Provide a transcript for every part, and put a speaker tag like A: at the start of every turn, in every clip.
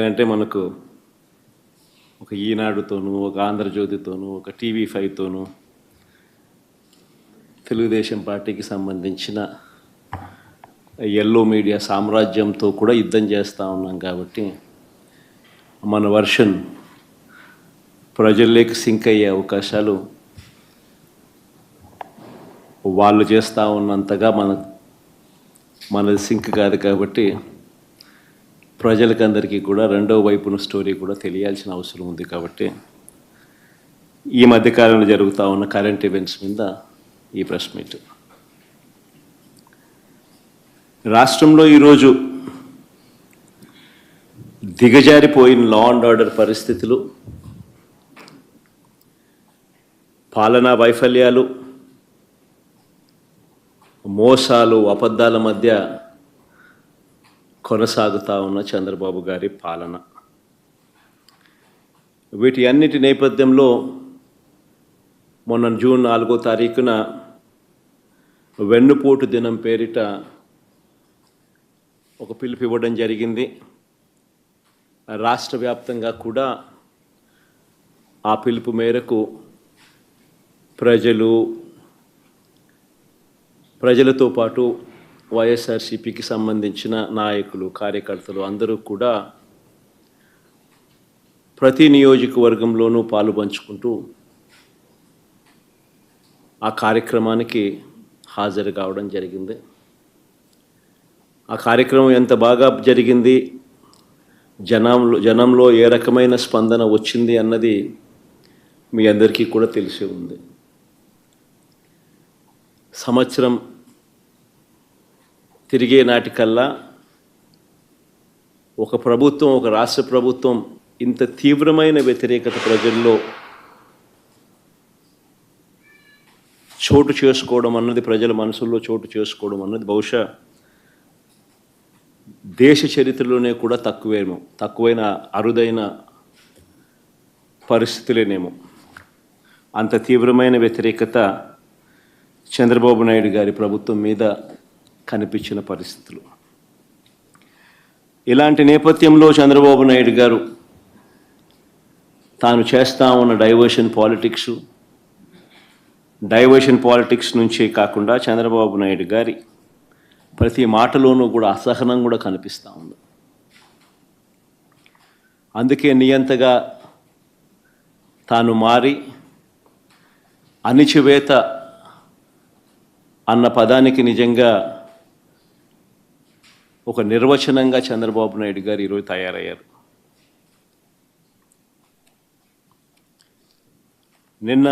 A: అంటే మనకు ఒక ఈనాడుతోనూ, ఒక ఆంధ్రజ్యోతితోనూ, ఒక TV5తోనూ తెలుగుదేశం పార్టీకి సంబంధించిన ఎల్లో మీడియా సామ్రాజ్యంతో కూడా యుద్ధం చేస్తూ ఉన్నాం. కాబట్టి మన వర్షన్ ప్రజల్లోకి సింక్ అయ్యే అవకాశాలు వాళ్ళు చేస్తూ ఉన్నంతగా మనది సింక్ కాదు. కాబట్టి ప్రజలకందరికీ కూడా రెండో వైపున స్టోరీ కూడా తెలియాల్సిన అవసరం ఉంది. కాబట్టి ఈ మధ్యకాలంలో జరుగుతూ ఉన్న కరెంట్ ఈవెంట్స్ మీద ఈ ప్రెస్ మీట్. రాష్ట్రంలో ఈరోజు దిగజారిపోయిన లా అండ్ ఆర్డర్ పరిస్థితులు, పాలనా వైఫల్యాలు, మోసాలు, అబద్ధాల మధ్య కొనసాగుతూ ఉన్న చంద్రబాబు గారి పాలన. వీటి అన్నిటి నేపథ్యంలో మొన్న జూన్ 4వ తారీఖున వెన్నుపోటు దినం పేరిట ఒక పిలుపు ఇవ్వడం జరిగింది. రాష్ట్ర వ్యాప్తంగా కూడా ఆ పిలుపు మేరకు ప్రజలతో పాటు వైఎస్ఆర్సీపీకి సంబంధించిన నాయకులు, కార్యకర్తలు అందరూ కూడా ప్రతి నియోజకవర్గంలోనూ పాలు పంచుకుంటూ ఆ కార్యక్రమానికి హాజరు కావడం జరిగింది. ఆ కార్యక్రమం ఎంత బాగా జరిగింది, జనంలో ఏ రకమైన స్పందన వచ్చింది అన్నది మీ అందరికీ కూడా తెలిసి ఉంది. సంవత్సరం తిరిగే నాటికల్లా ఒక రాష్ట్ర ప్రభుత్వం ఇంత తీవ్రమైన వ్యతిరేకత ప్రజల్లో చోటు చేసుకోవడం అన్నది, ప్రజల మనసుల్లో చోటు చేసుకోవడం అన్నది బహుశా దేశ చరిత్రలోనే కూడా తక్కువైన అరుదైన పరిస్థితులేనేమో. అంత తీవ్రమైన వ్యతిరేకత చంద్రబాబు నాయుడు గారి ప్రభుత్వం మీద కనిపించిన పరిస్థితులు. ఇలాంటి నేపథ్యంలో చంద్రబాబు నాయుడు గారు తాను చేస్తూ ఉన్న డైవర్షన్ పాలిటిక్స్ నుంచే కాకుండా చంద్రబాబు నాయుడు గారి ప్రతి మాటలోనూ కూడా అసహనం కూడా కనిపిస్తూ ఉంది. అందుకే నియంతగా తాను మారి అణిచివేత అన్న పదానికి నిజంగా ఒక నిర్వచనంగా చంద్రబాబు నాయుడు గారు ఈరోజు తయారయ్యారు. నిన్న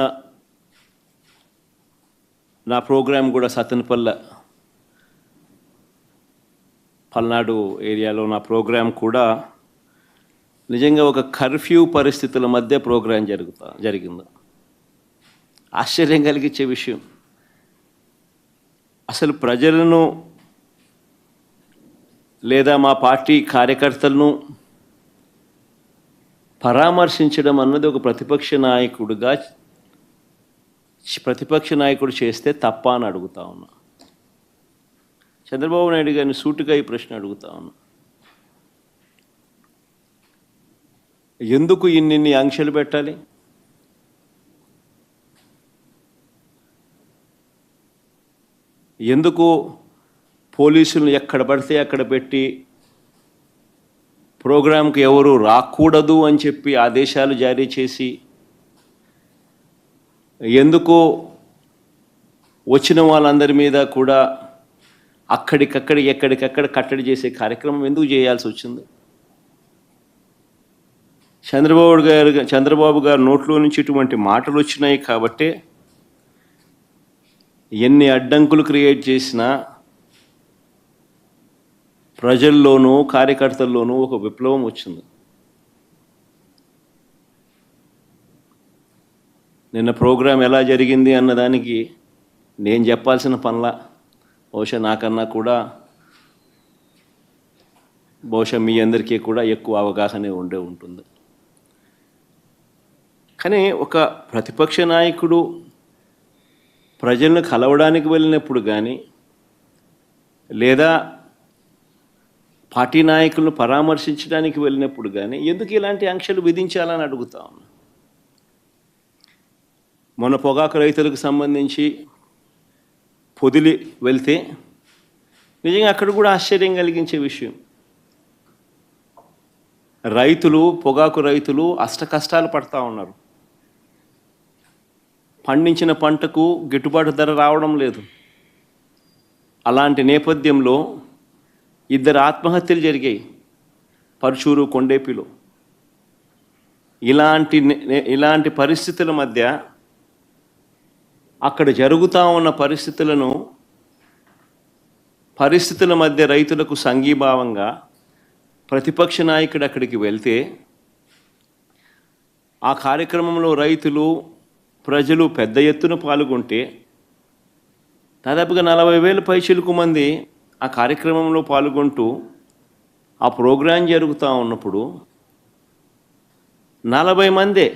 A: నా ప్రోగ్రాం కూడా పల్నాడు ఏరియాలో నా ప్రోగ్రాం కూడా నిజంగా ఒక కర్ఫ్యూ పరిస్థితుల మధ్య ప్రోగ్రాం జరిగింది. ఆశ్చర్యం కలిగించే విషయం, అసలు ప్రజలను లేదా మా పార్టీ కార్యకర్తలను పరామర్శించడం అన్నది ఒక ప్రతిపక్ష నాయకుడు చేస్తే తప్ప అని అడుగుతా ఉన్నా. చంద్రబాబు నాయుడు గారిని సూటిగా ఈ ప్రశ్న అడుగుతా ఉన్నా. ఎందుకు ఇన్ని ఆంక్షలు పెట్టాలి? ఎందుకు పోలీసులను ఎక్కడ పడితే అక్కడ పెట్టి ప్రోగ్రాంకి ఎవరు రాకూడదు అని చెప్పి ఆదేశాలు జారీ చేసి, ఎందుకు వచ్చిన వాళ్ళందరి మీద కూడా ఎక్కడికక్కడ కట్టడి చేసే కార్యక్రమం ఎందుకు చేయాల్సి వచ్చింది? చంద్రబాబు గారు నోట్లో నుంచి ఇటువంటి మాటలు వచ్చినాయి కాబట్టే ఎన్ని అడ్డంకులు క్రియేట్ చేసినా ప్రజల్లోనూ కార్యకర్తల్లోనూ ఒక విప్లవం వచ్చింది. నిన్న ప్రోగ్రాం ఎలా జరిగింది అన్నదానికి నేను చెప్పాల్సిన పనుల బహుశా నాకన్నా కూడా మీ అందరికీ కూడా ఎక్కువ అవగాహన ఉంటుంది. కానీ ఒక ప్రతిపక్ష నాయకుడు ప్రజలను కలవడానికి వెళ్ళినప్పుడు కానీ లేదా పార్టీ నాయకులను పరామర్శించడానికి వెళ్ళినప్పుడు కానీ ఎందుకు ఇలాంటి ఆంక్షలు విధించాలని అడుగుతా ఉన్నా. మొన్న పొగాకు రైతులకు సంబంధించి పొదిలి వెళ్తే నిజంగా అక్కడ కూడా ఆశ్చర్యం కలిగించే విషయం. పొగాకు రైతులు అష్టకష్టాలు పడతా ఉన్నారు. పండించిన పంటకు గిట్టుబాటు ధర రావడం లేదు. అలాంటి నేపథ్యంలో 2 ఆత్మహత్యలు జరిగాయి పరుచూరు, కొండేపిలో. ఇలాంటి పరిస్థితుల మధ్య అక్కడ జరుగుతూ ఉన్న పరిస్థితుల మధ్య రైతులకు సంఘీభావంగా ప్రతిపక్ష నాయకుడు అక్కడికి వెళ్తే ఆ కార్యక్రమంలో రైతులు, ప్రజలు పెద్ద ఎత్తున పాల్గొంటే దాదాపుగా 40,000 పైచిలుకు మంది ఆ కార్యక్రమంలో పాల్గొంటూ ఆ ప్రోగ్రాం జరుగుతూ ఉన్నప్పుడు 40 మందే,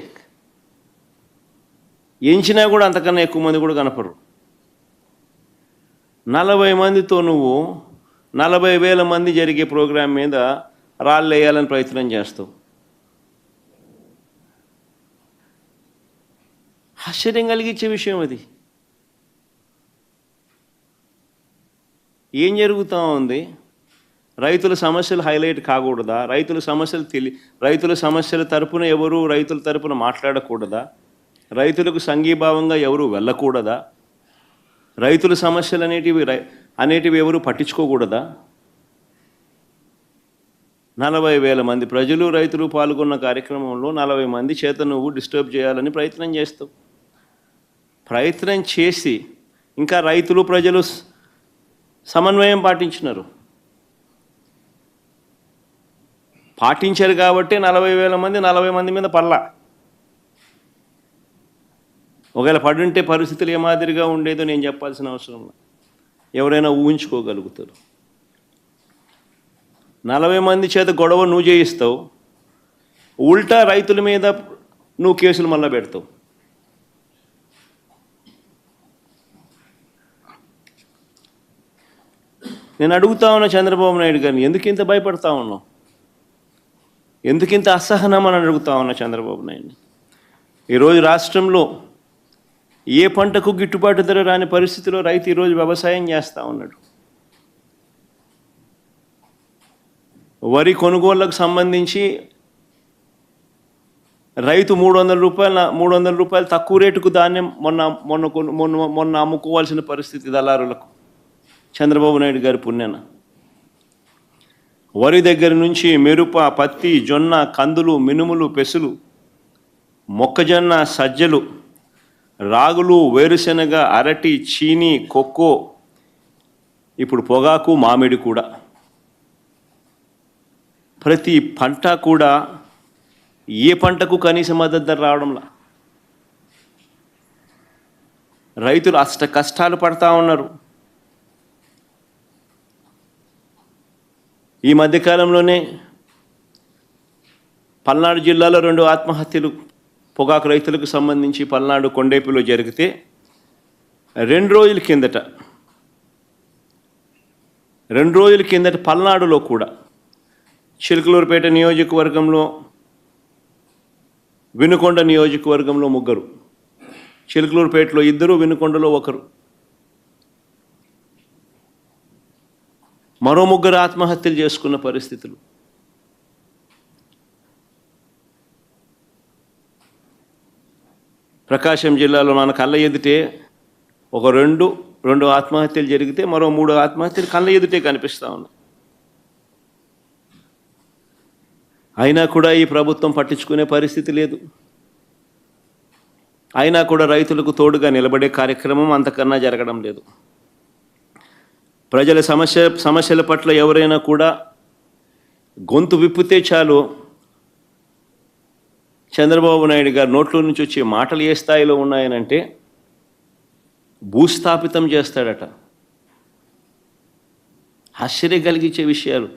A: ఎంచినా కూడా అంతకన్నా ఎక్కువ మంది కూడా కనపడరు. 40 మందితో నువ్వు 40,000 మంది జరిగే ప్రోగ్రాం మీద రాళ్ళు వేయాలని ప్రయత్నం చేస్తావు. ఆశ్చర్యం కలిగించే విషయం అది. ఏం జరుగుతూ ఉంది? రైతుల సమస్యలు హైలైట్ కాకూడదా? రైతుల సమస్యల తరపున ఎవరు రైతుల తరపున మాట్లాడకూడదా? రైతులకు సంఘీభావంగా ఎవరు వెళ్ళకూడదా? రైతుల సమస్యలు అనేటివి ఎవరు పట్టించుకోకూడదా? 40,000 మంది ప్రజలు, రైతులు పాల్గొన్న కార్యక్రమంలో 40 మంది చేత నువ్వు డిస్టర్బ్ చేయాలని ప్రయత్నం చేస్తావు. ప్రయత్నం చేసి ఇంకా రైతులు, ప్రజలు సమన్వయం పాటించారు కాబట్టి 40,000 మంది 40 మంది మీద పడలా. ఒకవేళ పడుంటే పరిస్థితులు ఏ మాదిరిగా ఉండేదో నేను చెప్పాల్సిన అవసరం లేదు. ఎవరైనా ఊహించుకోగలుగుతారు. 40 మంది చేత గొడవ నువ్వు చేయిస్తావు, ఉల్టా రైతుల మీద నువ్వు కేసులు మళ్ళా పెడతావు. నేను అడుగుతా ఉన్నా చంద్రబాబు నాయుడు గారిని, ఎందుకు ఇంత భయపడతా ఉన్నావు? ఎందుకింత అసహనం అని అడుగుతా ఉన్నా చంద్రబాబు నాయుడిని. ఈరోజు రాష్ట్రంలో ఏ పంటకు గిట్టుబాటు ధర రాని పరిస్థితిలో రైతు ఈరోజు వ్యవసాయం చేస్తూ ఉన్నాడు. వరి కొనుగోళ్లకు సంబంధించి రైతు 300 రూపాయలు తక్కువ రేటుకు ధాన్యం మొన్న అమ్ముకోవాల్సిన పరిస్థితి దళారులకు. చంద్రబాబు నాయుడు గారి పుణ్యాన వరి దగ్గర నుంచి మిరప, పత్తి, జొన్న, కందులు, మినుములు, పెసులు, మొక్కజొన్న, సజ్జలు, రాగులు, వేరుశెనగ, అరటి, చీని, కొక్కో, ఇప్పుడు పొగాకు, మామిడి కూడా. ప్రతి పంట కూడా ఏ పంటకు కనీస మద్దతు ధర రావడంలా. రైతులు అష్ట కష్టాలు పడతా ఉన్నారు. ఈ మధ్యకాలంలోనే పల్నాడు జిల్లాలో 2 ఆత్మహత్యలు పొగాకు రైతులకు సంబంధించి పల్నాడు కొండేపిలో జరిగితే 2 రోజుల కిందట పల్నాడులో కూడా చిలకలూరుపేట నియోజకవర్గంలో, వినుకొండ నియోజకవర్గంలో 3, చిలకలూరుపేటలో 2, వినుకొండలో 1, మరో 3 ఆత్మహత్యలు చేసుకున్న పరిస్థితులు. ప్రకాశం జిల్లాలో మన కళ్ళ ఎదుటే ఒక 2 ఆత్మహత్యలు జరిగితే మరో 3 ఆత్మహత్యలు కళ్ళ ఎదుటే కనిపిస్తూ ఉన్నాయి. అయినా కూడా ఈ ప్రభుత్వం పట్టించుకునే పరిస్థితి లేదు. అయినా కూడా రైతులకు తోడుగా నిలబడే కార్యక్రమం అంతకన్నా జరగడం లేదు. ప్రజల సమస్యల పట్ల ఎవరైనా కూడా గొంతు విప్పితే చాలు చంద్రబాబు నాయుడు గారు నోట్లో నుంచి వచ్చే మాటలు ఏ స్థాయిలో ఉన్నాయనంటే భూస్థాపితం చేస్తాడట. ఆశ్చర్యం కలిగించే విషయాలు.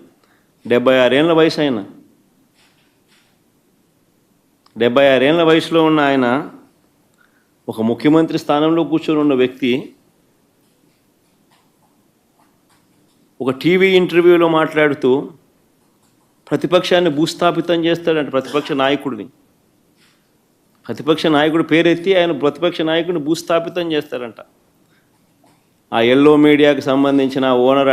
A: 76 ఏళ్ల వయసు ఆయన, 76 ఏళ్ల వయసులో ఉన్న ఆయన, ఒక ముఖ్యమంత్రి స్థానంలో కూర్చొని ఉన్న వ్యక్తి ఒక టీవీ ఇంటర్వ్యూలో మాట్లాడుతూ ప్రతిపక్షాన్ని భూస్థాపితం చేస్తాడంట, ప్రతిపక్ష నాయకుడిని. ప్రతిపక్ష నాయకుడు పేరెత్తి ఆయన ప్రతిపక్ష నాయకుడిని భూస్థాపితం చేస్తాడంట. ఆ ఎల్లో మీడియాకి సంబంధించిన ఓనర్